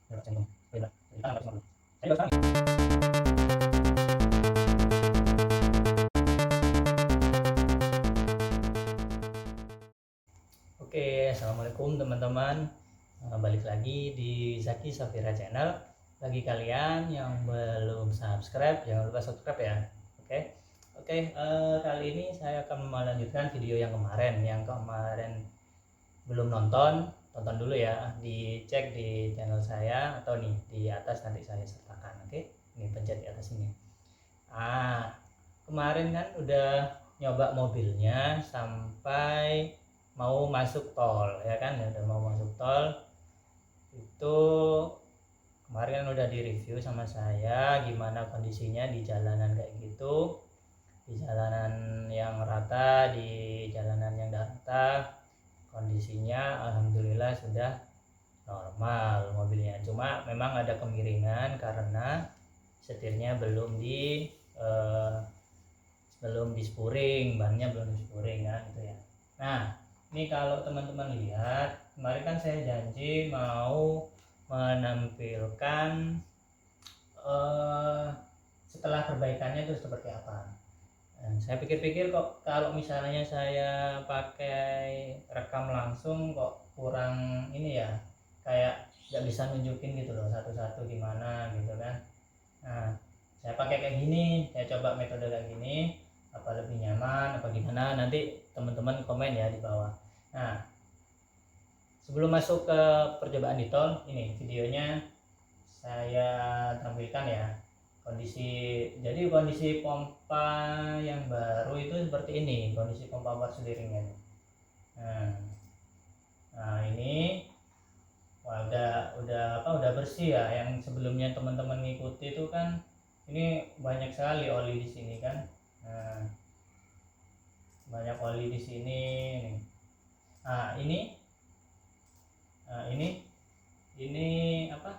Oke, assalamualaikum teman-teman. Balik lagi di Zaki Safira Channel. Bagi kalian yang belum subscribe, jangan lupa subscribe ya. Oke, kali ini saya akan melanjutkan video yang kemarin. Yang kemarin belum nonton, tonton dulu ya. Dicek di channel saya atau nih di atas nanti saya sertakan. Oke, ini pencet di atas ini. Kemarin kan udah nyoba mobilnya sampai mau masuk tol ya kan, udah mau masuk tol itu. Kemarin kan udah direview sama saya gimana kondisinya di jalanan kayak gitu, di jalanan yang rata, di jalanan yang rata kondisinya alhamdulillah sudah normal mobilnya. Cuma memang ada kemiringan karena setirnya belum dispuring, bannya belum dispuring kan itu ya. Nah, ini kalau teman-teman lihat, kemarin kan saya janji mau menampilkan setelah perbaikannya itu seperti apa. Dan saya pikir-pikir kok kalau misalnya saya pakai rekam langsung kok kurang ini ya, kayak nggak bisa nunjukin gitu loh satu-satu gimana gitu kan. Nah, saya pakai kayak gini, saya coba metode kayak gini, apa lebih nyaman apa gimana, nanti teman-teman komen ya di bawah. Nah, sebelum masuk ke percobaan di tol, ini videonya saya tampilkan ya. Kondisi pompa yang baru itu seperti ini, kondisi pompa power steeringnya. Nah, ini udah bersih ya. Yang sebelumnya teman-teman ngikuti itu kan ini banyak sekali oli di sini kan. Nah, banyak oli di sini nih. Ini apa,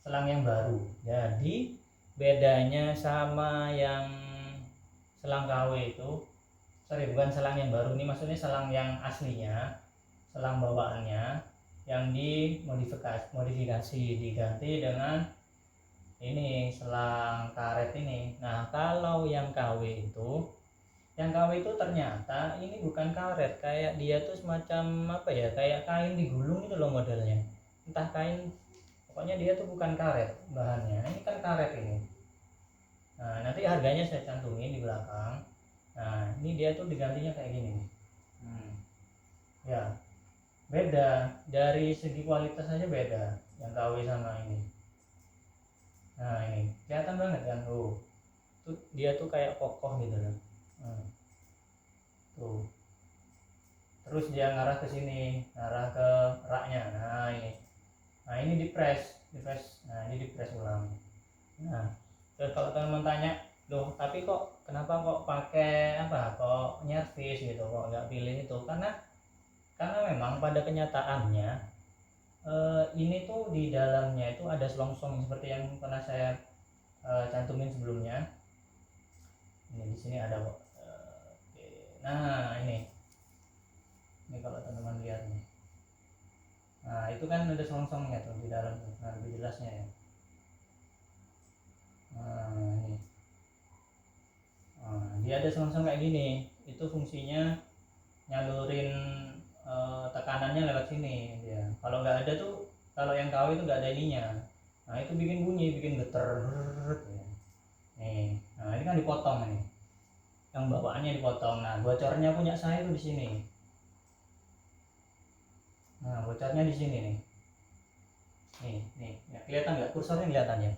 selang yang baru. Jadi bedanya sama yang selang KW itu, bukan selang yang baru, ini maksudnya selang yang aslinya, selang bawaannya yang dimodifikasi diganti dengan ini selang karet ini. Nah, kalau yang KW itu ternyata ini bukan karet, kayak dia tuh semacam apa ya, kayak kain digulung itu loh modelnya. Entah kain, pokoknya dia tuh bukan karet bahannya. Ini kan karet ini. Nah, nanti harganya saya cantumin di belakang. Nah, ini dia tuh digantinya kayak gini. Ya, beda dari segi kualitas aja beda yang KW sama ini. Nah, ini kelihatan banget kan tuh. Dia tuh kayak kokoh gitu loh. Tuh. Terus dia ngarah ke sini, ngarah ke raknya. Nah, ini. Nah, ini dipres. Nah, ini dipres ulang. Nah, terus kalau teman-teman tanya, loh, tapi kenapa kok pakai apa? Kok nyervis gitu, kok nggak pilih itu? Karena memang pada kenyataannya ini tuh di dalamnya itu ada selongsong seperti yang pernah saya cantumin sebelumnya. Ini di sini ada kok. Nah, ini kalau teman-teman lihat nih. Nah, itu kan ada selongsongnya tuh di dalam tuh. Nah, lebih jelasnya ya. Nah, ini. Nah, dia ada selongsong kayak gini. Itu fungsinya nyalurin tekanannya lewat sini dia. Kalau nggak ada tuh, kalau yang KW itu nggak ada ininya. Nah, itu bikin bunyi, bikin geter. Nih, nah ini kan dipotong nih. Yang bawaannya dipotong. Nah, bocornya punya saya itu di sini. Nah, bocornya di sini nih. Nih, ya, kelihatan nggak kursornya, kelihatan ya?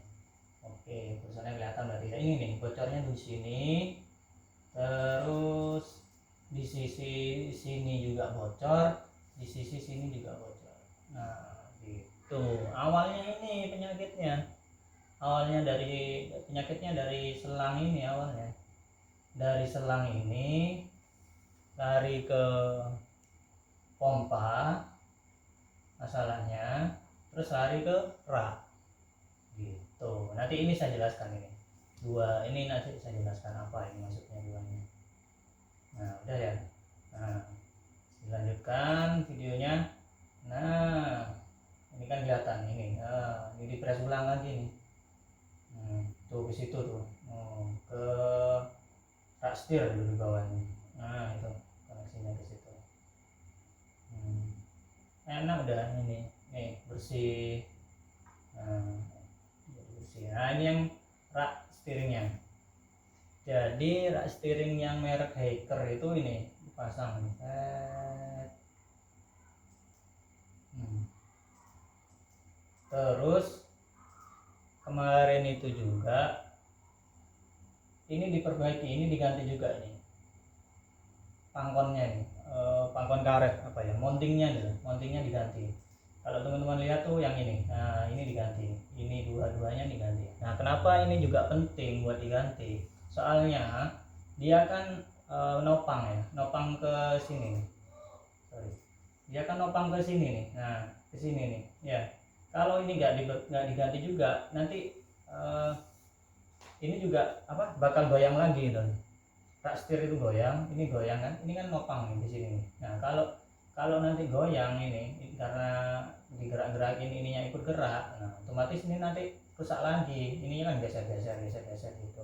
Oke, kursornya kelihatan berarti ya. Ini nih, bocornya di sini. Terus di sisi sini juga bocor, di sisi sini juga bocor. Nah, gitu. Awalnya ini penyakitnya dari selang ini awalnya. Dari selang ini lari ke pompa masalahnya, terus lari ke rak gitu. Nanti ini saya jelaskan ini nanti saya jelaskan apa ini maksudnya duanya. Nah, udah ya. Nah, dilanjutkan videonya. Nah, Ini kan kelihatan ini dipres ulang lagi nih. Tuh ke situ tuh, ke rak setir dulu di bawahnya. Nah itu koneksinya ke situ. Enak udah ini, nih bersih. Bersih. Nah ini yang rak steeringnya. Jadi rak steering yang merek Hiker itu ini dipasang. Terus kemarin itu juga ini diperbaiki, ini diganti juga ini pangkonnya ini, pangkon karet apa ya, mountingnya diganti. Kalau teman-teman lihat tuh yang ini, nah ini diganti, ini dua-duanya diganti. Nah kenapa ini juga penting buat diganti? Soalnya dia kan nopang ke sini. Sorry. Dia kan nopang ke sini nih. Nah ke sini nih, ya. Kalau ini nggak diganti juga, nanti ini juga bakal goyang lagi gitu. Rak setir itu goyang, ini goyang kan, ini kan nopang nih di sini nih. Nah kalau nanti goyang ini karena digerak-gerakin ininya ikut gerak, nah otomatis ini nanti rusak lagi, ininya kan geser gitu.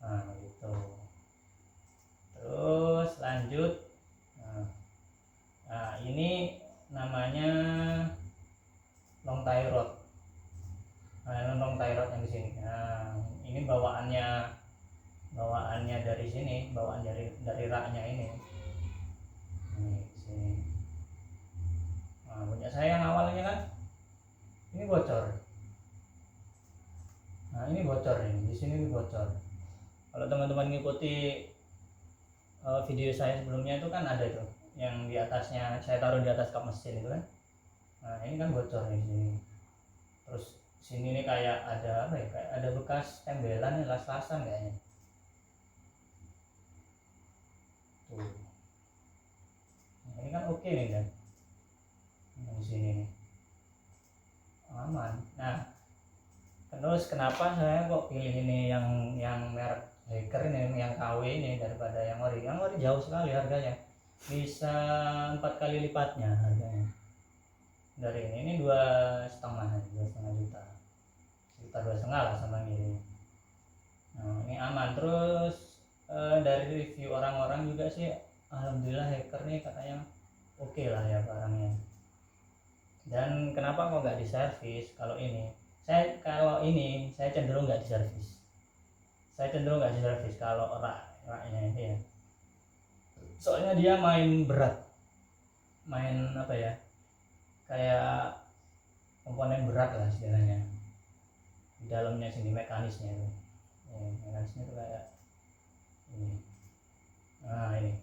Nah gitu. Terus lanjut, nah ini namanya long tie rod. Nah long tie rod yang di sini. Nah ini bawaannya dari sini, bawaan dari raknya ini sini. Nah, punya saya yang awalnya kan ini bocor. Nah ini bocor ini, di sini ini bocor. Kalau teman-teman ngikuti video saya sebelumnya itu kan ada itu yang di atasnya saya taruh di atas kap mesin itu kan. Nah ini kan bocor di sini. Terus sini nih kayak ada kayak ada bekas tembelan nih, las-lasan kayaknya. Tuh. Nah, ini kan oke nih kan. Nah, di sini nih. Aman. Nah, terus kenapa saya kok pilih ini yang merek Hiker ini, yang KW ini daripada yang ori? Yang ori jauh sekali harganya. Bisa 4 kali lipatnya harganya. Dari ini 2,5 juta. Sekitar 2,5 lah sama ini. Nah, ini aman. Terus dari review orang-orang juga sih alhamdulillah Hiker nih katanya oke lah ya barangnya. Dan kenapa kok nggak diservis? Kalau ini saya cenderung nggak diservis. Kalau raknya ini ya. Soalnya dia main berat, main apa ya? Kayak komponen berat lah istilahnya. Di dalamnya sini mekanisnya itu. Mekanisnya itu kayak ini. Nah ini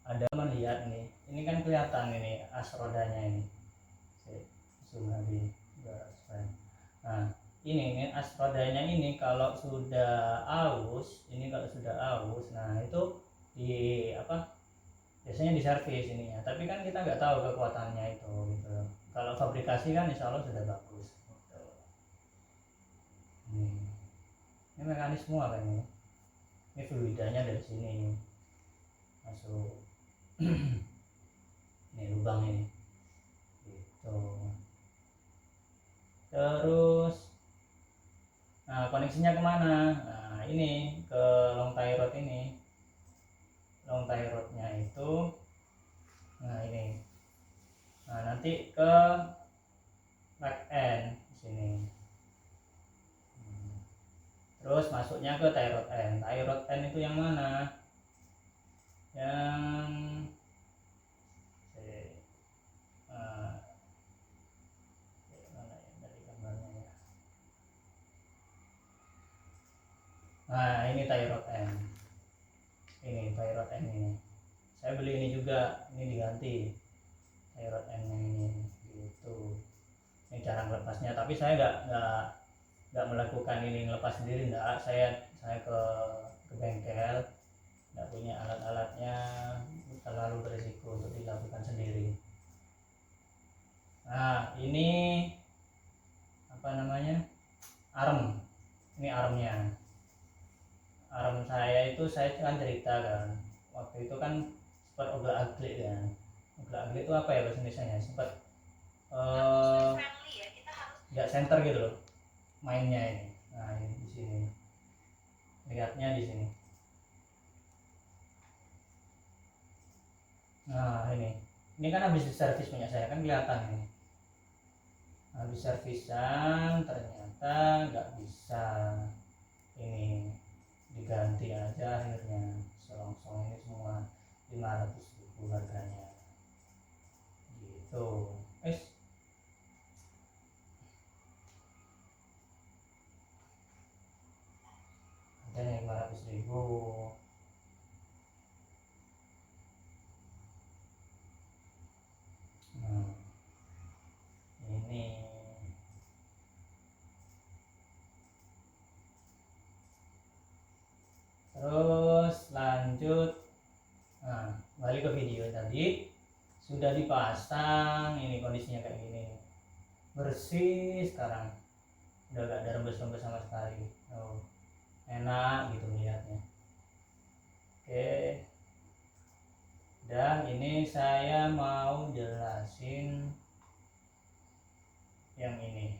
ada teman lihat nih. Ini kan kelihatan ini as rodanya ini. Zoom lagi. Nah ini as rodanya ini kalau sudah aus, nah itu biasanya diservis ininya, tapi kan kita nggak tahu kekuatannya itu gitu. Kalau fabrikasi kan insya Allah sudah bagus gitu. Ini mekanisme kan ini fluidanya dari sini masuk ini lubang ini gitu. Terus nah koneksinya kemana? Nah ini ke long tie rod ini. Long tie rodnya itu nah ini. Nah nanti ke rack end di sini. Terus masuknya ke tie rod end. Tie rod end itu yang mana? Yang nah ini tie rod end. Ini tie rod end ini. Saya beli ini juga, ini diganti tie rod end ini gitu. Ini cara melepasnya, tapi saya nggak melakukan ini ngelepas sendiri, enggak. Saya ke bengkel, nggak punya alat-alatnya, terlalu berisiko untuk dilakukan sendiri. Nah ini apa namanya, arm. Ini armnya. Arm saya itu saya kan cerita kan waktu itu kan sempat oglak aglik kan. Oglak aglik itu apa ya bahasa Indonesianya, sempat nggak center gitu loh mainnya ini. Nah ini di sini, lihatnya di sini. Nah ini kan habis diservis punya saya, kan kelihatan ini habis servisan, ternyata nggak bisa. Ini diganti aja akhirnya, selongsong ini semua 500.000 harganya gitu. Harganya 500.000. Nah ini terus lanjut. Nah balik ke video tadi, sudah dipasang, ini kondisinya kayak gini, bersih sekarang, udah gak ada rembes-rembes sama sekali. Oh, enak gitu melihatnya. Oke, dan ini saya mau jelasin yang ini.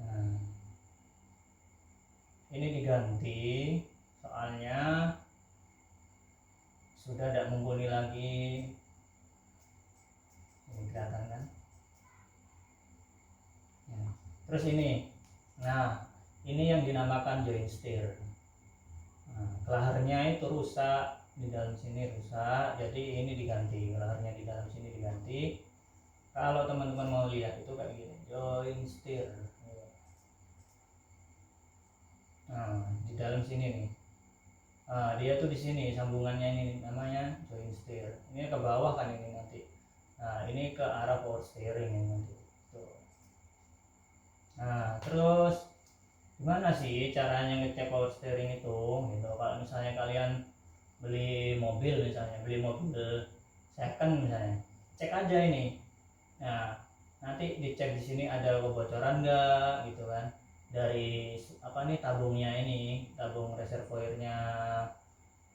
Nah, ini diganti soalnya sudah tidak mumpuni lagi. Ini kelihatan kan? Nah, terus ini, nah ini yang dinamakan joint steer. Nah, kelaharnya itu rusak, di dalam sini rusak, jadi ini diganti, kelaharnya di dalam sini diganti. Kalau teman-teman mau lihat itu kayak gini, joint steer. Nah di dalam sini nih, nah, dia tuh di sini sambungannya, ini namanya joint steer. Ini ke bawah kan ini nanti. Nah ini ke arah power steering ini nanti. Tuh. Nah terus gimana sih caranya ngecek power steering itu gitu? Kalau misalnya kalian beli mobil, misalnya beli mobil second misalnya, cek aja ini. Nah nanti dicek di sini ada kebocoran enggak gitu kan, dari apa nih, tabungnya ini, tabung reservoirnya,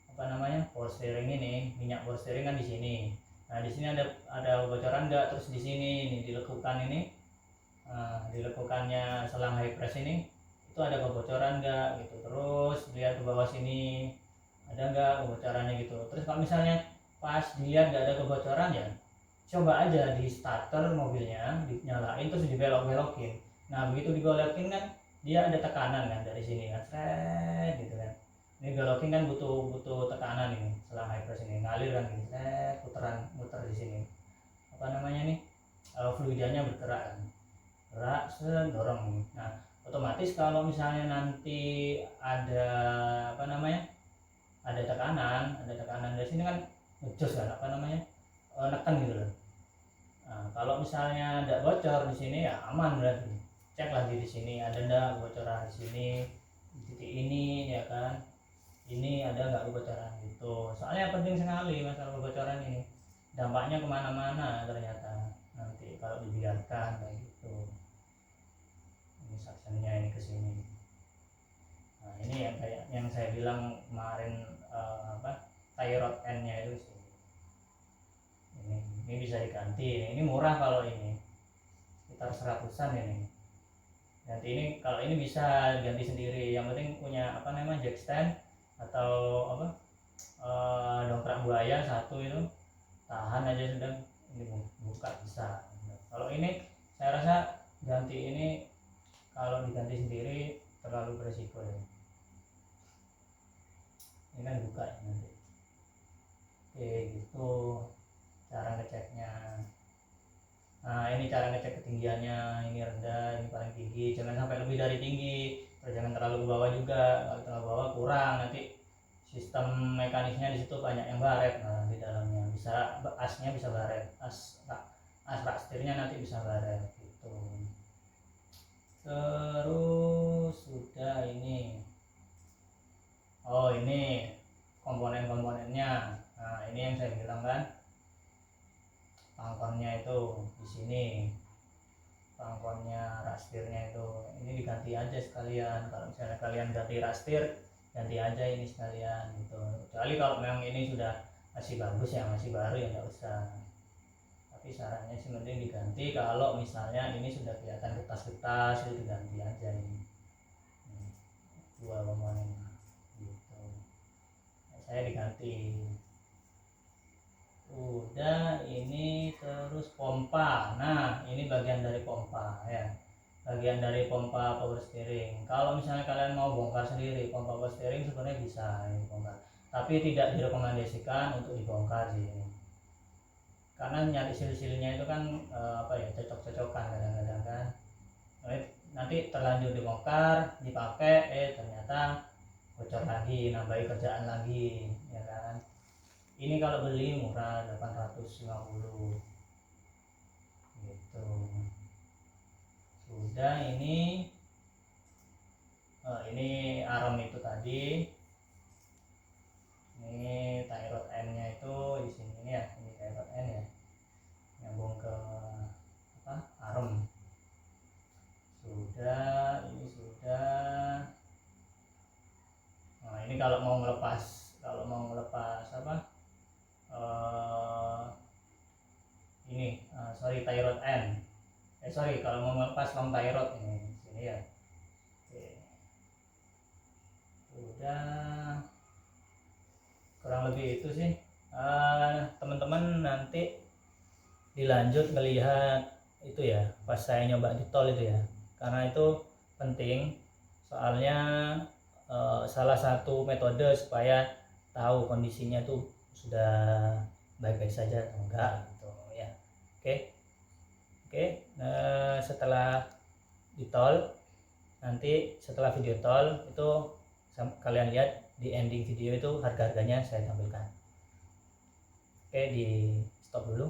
apa namanya, power steering ini, minyak power steering kan di sini. Nah di sini ada kebocoran enggak, terus di sini nih dilekukan ini, dilekukannya selang high press ini itu ada kebocoran enggak gitu. Terus lihat ke bawah sini ada enggak kebocorannya gitu. Terus kalau misalnya pas dilihat enggak ada kebocoran, ya coba aja di starter mobilnya dinyalain terus dibelok-belokin. Nah begitu dibelokin kan dia ada tekanan kan dari sini kan, seret gitu kan. Ini belokin kan butuh tekanan, ini selang high press ini ngalir kan, ini seret, muter di sini, apa namanya nih, fluidanya bergerak kan, gerak dorong. Nah otomatis kalau misalnya nanti ada apa namanya, ada tekanan dari sini kan, ngejos kan, apa namanya, neken gitu loh. Nah, kalau misalnya tidak bocor di sini ya aman, berarti cek lagi di sini ada enggak kebocoran di sini, di titik ini ya kan, ini ada nggak kebocoran gitu. Soalnya penting sekali masalah kebocoran ini, dampaknya kemana-mana ternyata nanti kalau dibiarkan kayak gitu. Ini suctionnya ini ke sini. Nah ini yang kayak yang saya bilang kemarin, apa, tie rod end-nya itu sih. Ini bisa diganti, ini murah kalau ini sekitar 100-an ini. Ganti ini, kalau ini bisa ganti sendiri, yang penting punya apa namanya, jack stand atau apa, dongkrak buaya satu itu, tahan aja sudah, ini buka bisa. Kalau ini saya rasa ganti ini, kalau diganti sendiri terlalu beresiko ya. Ini kan buka ya nanti. Oke gitu cara ngeceknya. Nah ini cara ngecek ketinggiannya, ini rendah, ini paling tinggi, jangan sampai lebih dari tinggi, terus jangan terlalu ke bawah juga. Kalau terlalu bawah kurang, nanti sistem mekanisnya di situ banyak yang baret. Nah di dalamnya bisa, asnya bisa baret, as rak setirnya nanti bisa baret gitu. Terus sudah ini, oh ini komponen-komponennya. Nah ini yang saya bilang kan, pangkonnya itu di sini, pangkonnya rastirnya itu, ini diganti aja sekalian. Kalau misalnya kalian ganti rastir, ganti aja ini sekalian gitu. Kecuali kalau memang ini sudah masih bagus ya, masih baru ya nggak usah. Tapi tapi sarannya sih mending diganti. Kalau misalnya ini sudah kelihatan getas-getas itu diganti aja ini. Dua komponen gitu. Nah, saya diganti. Udah, ini terus pompa. Nah, ini bagian dari pompa ya. Bagian dari pompa power steering. Kalau misalnya kalian mau bongkar sendiri pompa power steering sebenarnya bisa ini bongkar. Tapi tidak direkomendasikan untuk dibongkar sih ini. Karena nyari sil-silnya itu kan cocok-cocokan kadang-kadang kan. Nanti terlanjur dibongkar, dipakai, ternyata bocor lagi, nambahi kerjaan lagi, ya kan. Ini kalau beli murah 850 gitu. Sudah, ini arm itu tadi. Ini tie rod N nya itu di sini ini ya, ini tie rod N ya, nyambung ke arm. Sudah, ini sudah. Nah, ini kalau mau ngelepas tie rod N. Kalau mau ngelepas long tie rod ini sini ya. Oke. Sudah. Kurang lebih itu sih. Teman-teman nanti dilanjut melihat itu ya pas saya nyoba di tol itu ya, karena itu penting soalnya salah satu metode supaya tahu kondisinya tuh sudah baik-baik saja atau enggak gitu ya. Oke. Setelah di tol, nanti setelah video tol itu kalian lihat di ending video itu harga-harganya saya tampilkan. Oke, di stop dulu.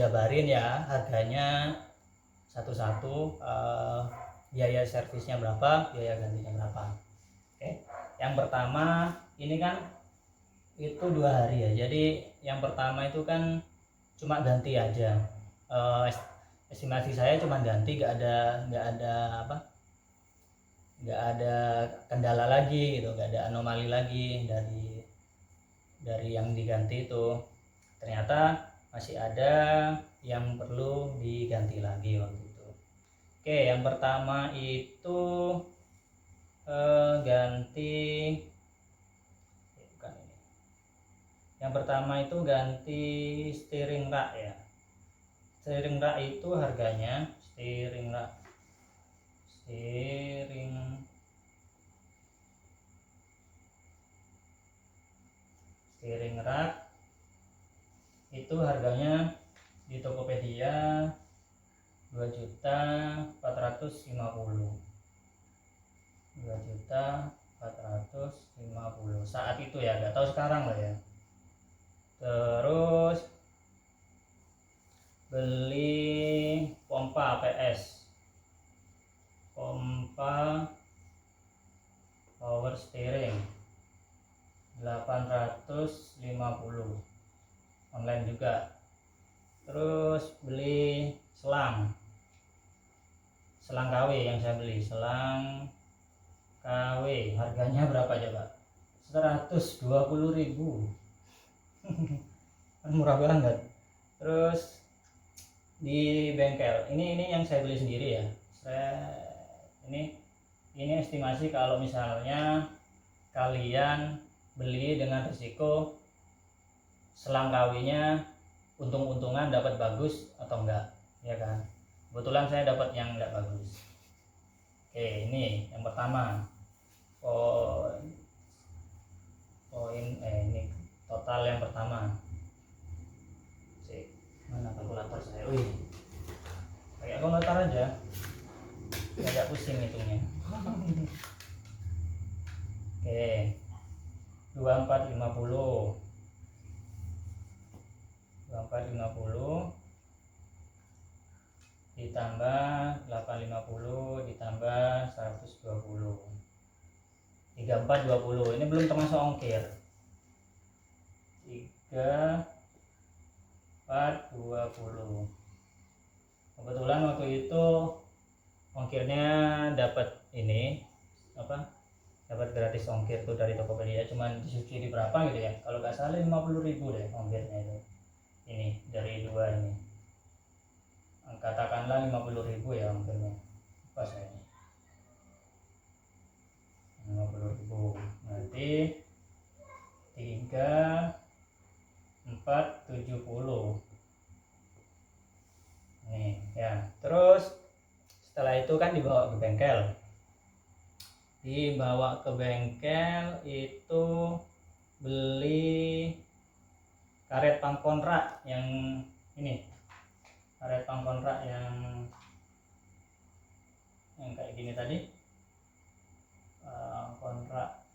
jabarin ya harganya satu-satu, biaya servisnya berapa, biaya gantinya berapa. Oke, yang pertama ini kan itu 2 hari ya, jadi yang pertama itu kan cuma ganti aja, estimasi saya cuma ganti, nggak ada kendala lagi gitu, nggak ada anomali lagi dari yang diganti itu. Ternyata masih ada yang perlu diganti lagi waktu itu. Oke, yang pertama itu ganti, bukan ini. Yang pertama itu ganti steering rack ya. Steering rack itu harganya steering rack itu harganya di Tokopedia 2.450.000 saat itu ya, nggak tahu sekarang lah ya. Terus beli pompa power steering 850 online juga. Terus beli selang KW yang saya beli, selang KW harganya berapa coba? 120.000 kan murah banget. Terus di bengkel ini yang saya beli sendiri ya, ini estimasi kalau misalnya kalian beli dengan risiko selang KW-nya untung-untungan dapat bagus atau enggak, ya kan. Kebetulan saya dapat yang enggak bagus. Oke, ini yang pertama. Ini total yang pertama. Cek, mana kalkulator saya? Wih, pakai kalkulator aja, agak pusing hitungnya. Oke, 2450 ditambah 850 ditambah 120, 3420. Ini belum termasuk ongkir. 3420. Kebetulan waktu itu ongkirnya dapat ini dapat gratis ongkir tuh dari Tokopedia, cuman disubsidi berapa gitu ya, kalau nggak salah 50.000 deh ongkirnya itu. Ini dari dua ini, katakanlah 50.000 ya ongkirnya, pas saya 50.000 nanti 3470 nih ya. Terus setelah itu kan dibawa ke bengkel itu beli karet pangkontrak yang ini, karet pangkontrak yang kayak gini tadi, kontrak,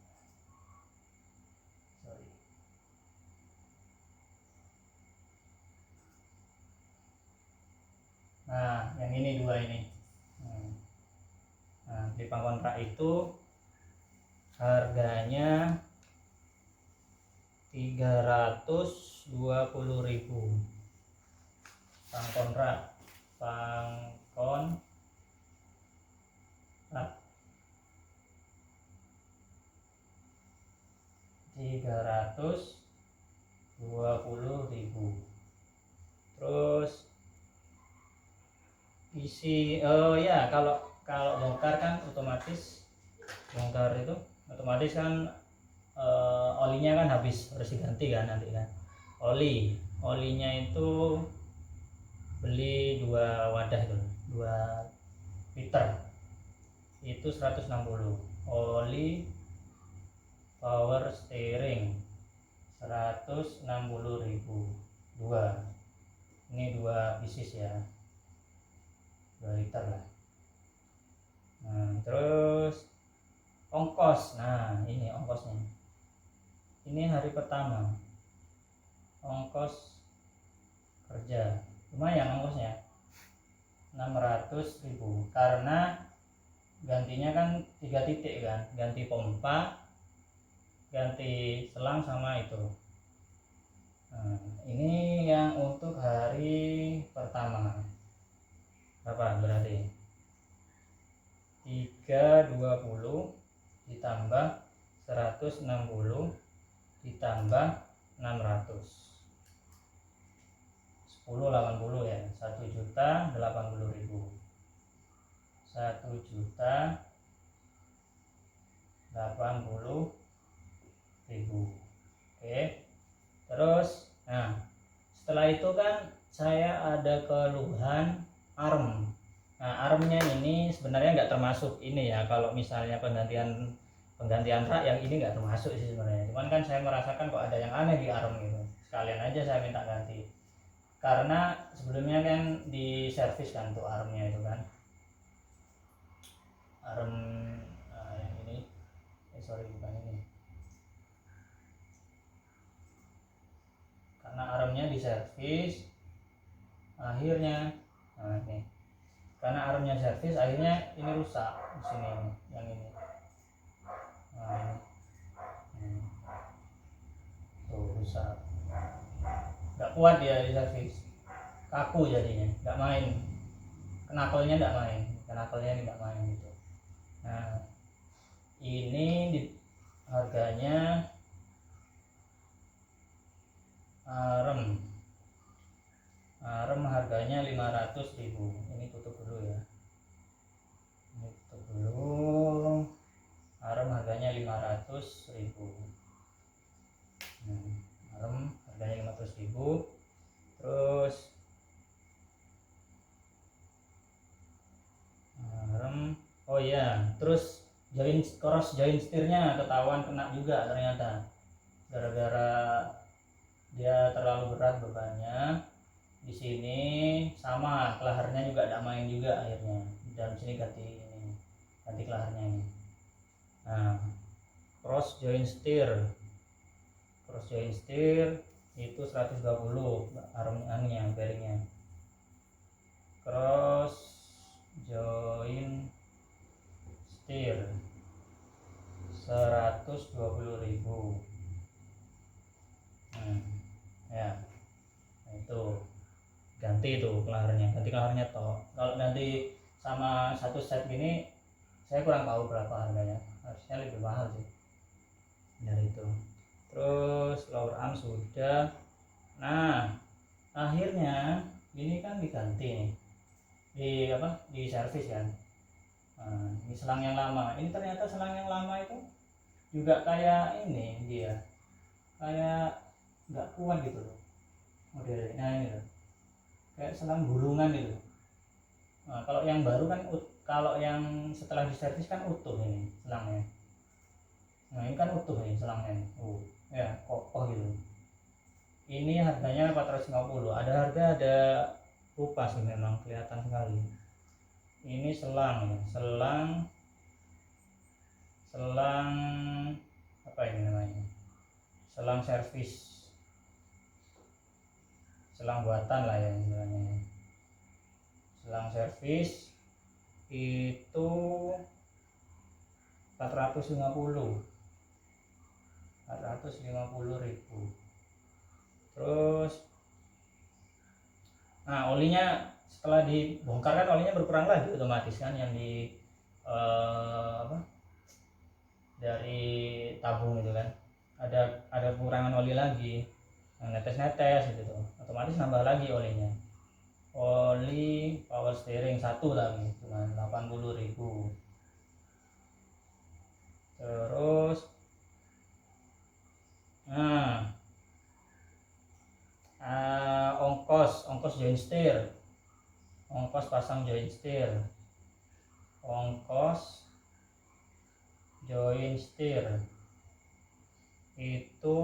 sorry. Nah, yang ini dua ini. Nah, di pangkontrak itu harganya 320.000. Pangkontrak 320.000. Terus isi, ya kalau bongkar kan otomatis, kan olinya kan harus diganti kan nanti kan. Olinya itu beli 2 wadah itu, 2 liter itu 160. Oli power steering 160.000 ini 2 pieces ya, 2 liter lah. Nah, terus ongkos. Nah, ini ongkosnya. Ini hari pertama ongkos kerja lumayan ongkosnya, 600.000 karena gantinya kan 3 titik kan, ganti pompa, ganti selang sama itu. Nah, ini yang untuk hari pertama. berapa berarti 320 ditambah 160 ditambah 600 1080 ya, 1.080.000 1.080.000. Oke, terus nah setelah itu kan saya ada keluhan arm. Nah, armnya ini sebenarnya nggak termasuk ini ya, kalau misalnya penggantian rak yang ini nggak termasuk sih sebenarnya. Cuman kan saya merasakan kok ada yang aneh di arm gitu. Sekalian aja saya minta ganti. Karena sebelumnya kan di servis kan tuh armnya itu kan. Arm yang ini. Sorry bukan ini. Karena armnya di servis akhirnya ini. Karena armnya servis akhirnya ini rusak di sini yang ini. Nah, ini. Tuh rusak. Nggak kuat dia di servis, kaku jadinya, nggak main, kenakelnya nggak main, gitu. Nah ini harganya arem harganya 500.000. Ini tutup dulu ya, arem harganya 500.000. Arem harganya 500.000. Terus oh iya, terus cross joint setirnya ketahuan kena juga ternyata, gara-gara dia terlalu berat bebannya. Di sini sama kelaharnya juga tidak main juga, akhirnya di dalam sini ganti kelaharnya ini. Nah, cross joint steer itu 120 armnya, bearingnya. Cross joint steer 120.000. Ya, nah itu ganti kelaharnya toh. Kalau nanti sama satu set gini saya kurang tahu berapa harganya, harusnya lebih mahal sih dari itu. Terus lower arm sudah. Nah akhirnya ini kan diganti nih, di servis kan. Nah, ini selang yang lama, ini ternyata selang yang lama itu juga kayak ini, dia kayak nggak kuat gitu loh modelnya. Nah ini loh, kayak selang gulungan gitu. Nah, kalau yang baru kan, kalau yang setelah diservis kan utuh ini selangnya. Nah ini kan utuh nih selangnya, ya kokoh gitu. Ini harganya 450. Ada lupa sih, memang kelihatan sekali. Ini selang apa ini namanya, selang servis, selang buatan lah ya istilahnya. Selang servis itu 450.000. Terus nah olinya setelah dibongkar kan olinya berkurang lagi otomatis kan, yang dari tabung itu kan ada kekurangan oli lagi, netes gitu tuh, otomatis nambah lagi olinya. Oli power steering satu lagi cuma 80.000. Terus ongkos joint steer, ongkos pasang joint steer, itu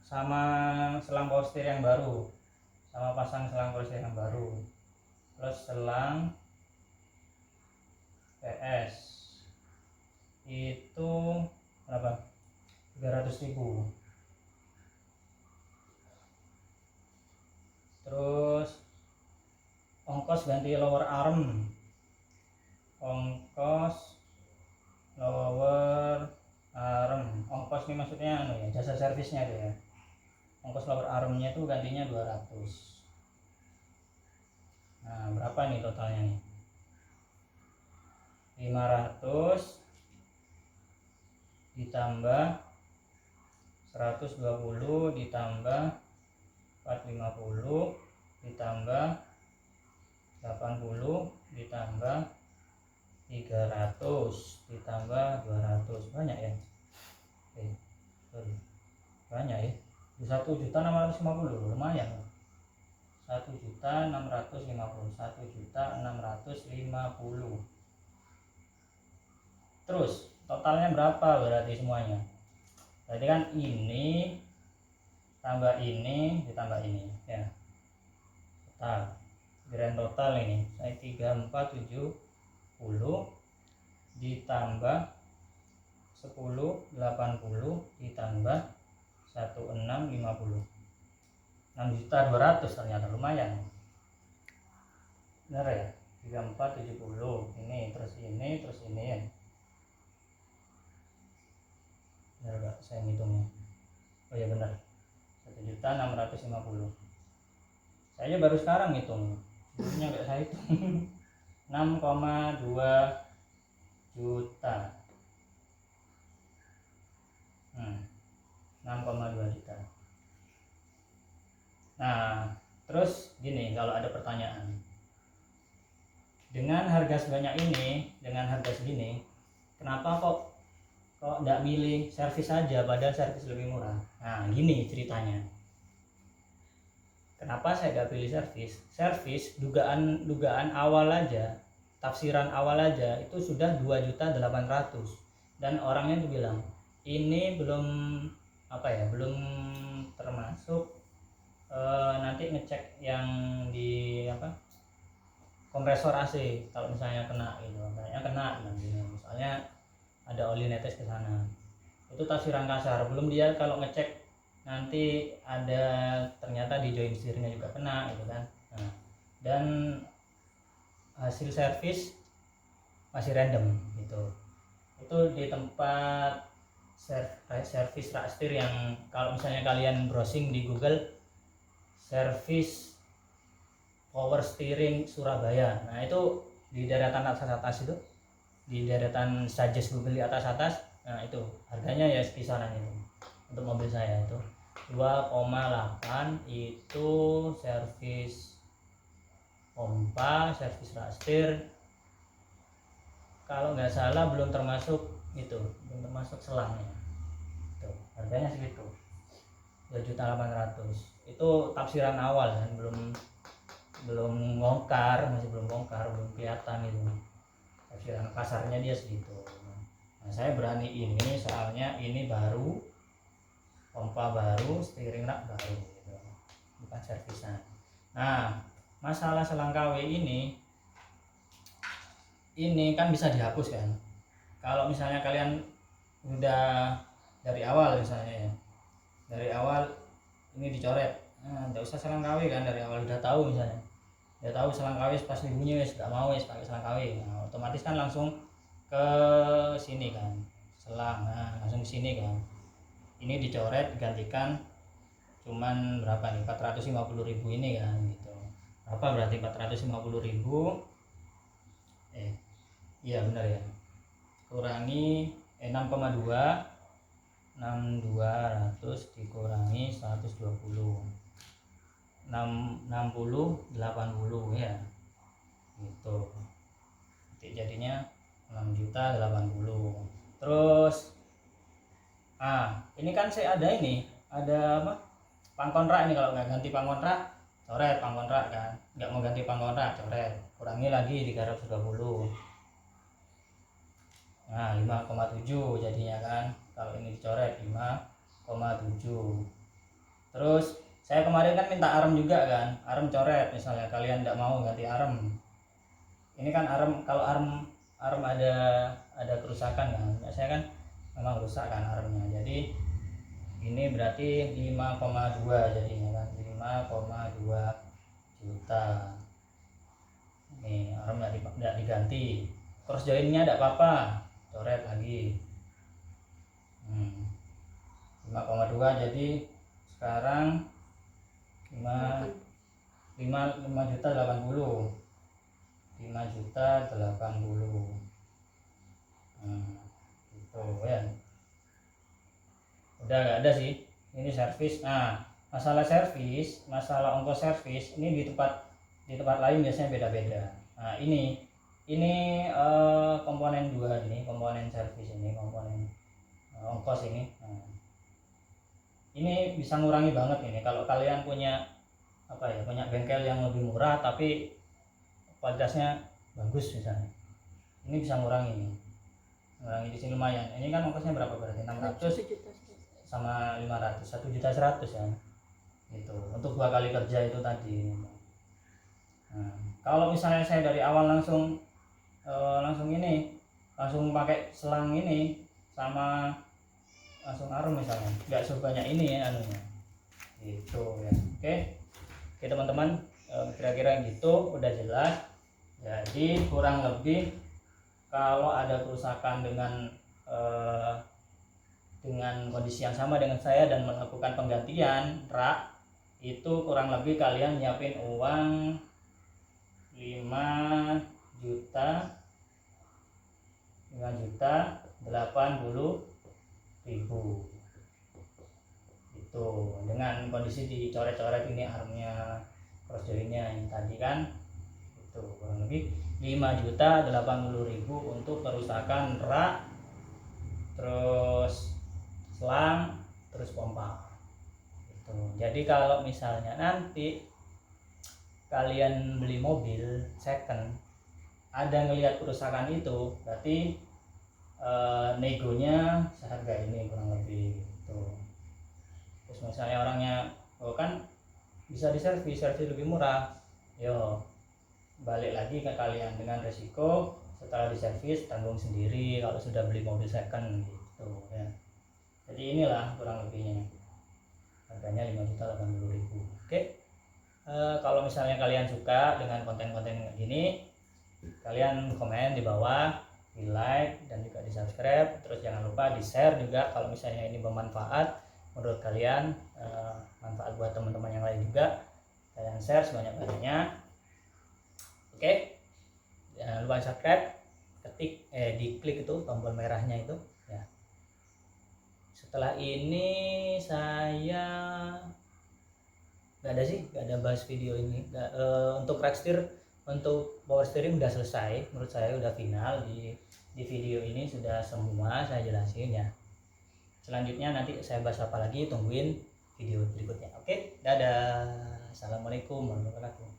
sama selang power steer yang baru, sama pasang selang power steer yang baru, plus selang PS itu berapa, 300.000. Terus ongkos ganti lower arm, ongkos ini maksudnya jasa servisnya tuh ya. Ongkos lower armnya itu gantinya 200. Nah, berapa nih totalnya nih? 500 ditambah 120 ditambah 450 ditambah 80 ditambah 300 ditambah 200. Banyak ya? Sorry. Banyak ya? 1.650, lumayan. 1.650, 1.650. Terus totalnya berapa berarti semuanya? Berarti kan ini tambah ini ditambah ini ya. Total grand total ini saya 3470 ditambah 1080 ditambah 1650, 6.200.000 ternyata, lumayan. Benar ya? 3470 ini terus ini terus ini ya. Benar gak saya ngitungnya? Oh ya benar, 1.650.000. Saya baru sekarang ngitung, sebelumnya nggak saya hitung. 6,2 juta. 6,2 juta. Nah, terus gini, kalau ada pertanyaan, dengan harga sebanyak ini, dengan harga segini, kenapa kok nggak milih servis saja, padahal servis lebih murah? Nah, gini ceritanya. Kenapa saya nggak pilih servis? Servis dugaan awal aja, tafsiran awal aja itu sudah 2.800.000, dan orangnya tuh bilang ini belum belum termasuk nanti ngecek yang di kompresor AC, kalau misalnya kena gitu, kayaknya kena nanti misalnya ada oli netes ke sana. Itu tafsiran kasar, belum dia kalau ngecek nanti ada ternyata di joint setirnya juga kena gitu kan. Nah, dan hasil servis masih random gitu. Itu di tempat servis rak setir yang kalau misalnya kalian browsing di Google, servis power steering Surabaya. Nah, itu di deretan atas itu, di deretan suggest Google di atas. Nah, itu harganya ya kisaran itu. Untuk mobil saya itu 2,8 itu servis pompa, servis rak setir. Kalau nggak salah belum termasuk selangnya. Itu harganya segitu. 2.800.000. Itu tafsiran awal kan, belum bongkar, belum kelihatan itu. Tafsiran kasarnya dia segitu. Nah, saya berani ini soalnya ini baru, pompa baru, steering rak baru gitu. Bukan servisan. Nah, masalah selang KW ini kan bisa dihapus kan. Kalau misalnya kalian udah dari awal misalnya ya, dari awal ini dicoret, nah nggak usah selang KW kan, dari awal udah tahu misalnya, udah tahu selang KW pas bunyi wes nggak mau wes pakai selang KW, nah, otomatis kan langsung ke sini kan selang, nah langsung ke sini kan, ini dicoret digantikan cuman berapa nih, 450.000 ini kan gitu. Berapa berarti 450.000? Iya benar ya, kurangi 6,2 dikurangi 120, 60 80 ya gitu. Jadi jadinya 6.080.000. Terus ini kan saya ada pangkontrak ini, kalau nggak ganti pangkontrak coret pangkontrak kan, nggak mau ganti pangkontrak coret, kurangi lagi 320. Nah 5,7 jadinya kan, kalau ini dicoret 5,7. Terus saya kemarin kan minta arem juga kan, arem coret, misalnya kalian tidak mau ganti arem, ini kan arem, kalau arem ada kerusakan kan, ya saya kan memang rusak kan aremnya, jadi ini berarti 5,2 jadinya kan, 5,2 juta. Nih arem tidak diganti, cross joinnya tidak apa-apa, coret lagi. 5,2 jadi sekarang 5.080.000. 5.080.000. Itu ya. Udah nggak ada sih. Ini servis. Nah, masalah servis, masalah ongkos servis ini di tempat lain biasanya beda-beda. Nah, ini komponen dua ini, komponen servis ini, komponen ongkos ini. Nah, ini bisa ngurangi banget ini kalau kalian punya punya bengkel yang lebih murah tapi kualitasnya bagus misalnya. Ini bisa ngurangi di sini lumayan. Ini kan ongkosnya berapa berarti? 600 sama 500, 1.100.000 ya. Itu untuk 2 kali kerja itu tadi. Nah, kalau misalnya saya dari awal langsung pakai selang ini sama langsung arum misalnya, nggak sebanyak ini ya anunya. Itu ya. Oke teman-teman, kira-kira gitu udah jelas. Jadi kurang lebih kalau ada kerusakan dengan kondisi yang sama dengan saya dan melakukan penggantian rak, itu kurang lebih kalian nyiapin uang 5.080.000 itu dengan kondisi dicoret-coret ini armnya, cross jointnya yang tadi kan. Itu kurang lebih 5.080.000 untuk kerusakan rak, terus selang, terus pompa. Gitu. Jadi kalau misalnya nanti kalian beli mobil second ada ngelihat kerusakan itu, berarti negonya seharga ini kurang lebih gitu. Terus misalnya orangnya kan bisa servis lebih murah, yo balik lagi ke kalian dengan resiko setelah diservis tanggung sendiri kalau sudah beli mobil second gitu ya. Jadi inilah kurang lebihnya, harganya 5.080.000. Oke. Kalau misalnya kalian suka dengan konten-konten gini, kalian komen di bawah, di like dan juga di subscribe. Terus jangan lupa di share juga kalau misalnya ini bermanfaat menurut kalian, manfaat buat teman-teman yang lain juga, kalian share sebanyak-banyaknya. Oke. Jangan lupa subscribe, diklik itu tombol merahnya itu ya. Setelah ini saya nggak ada bahas video ini. Untuk untuk power steering udah selesai, menurut saya udah final. Di video ini sudah semua saya jelasin ya. Selanjutnya nanti saya bahas apa lagi, tungguin video berikutnya. Oke, dadah. Assalamualaikum warahmatullahi wabarakatuh.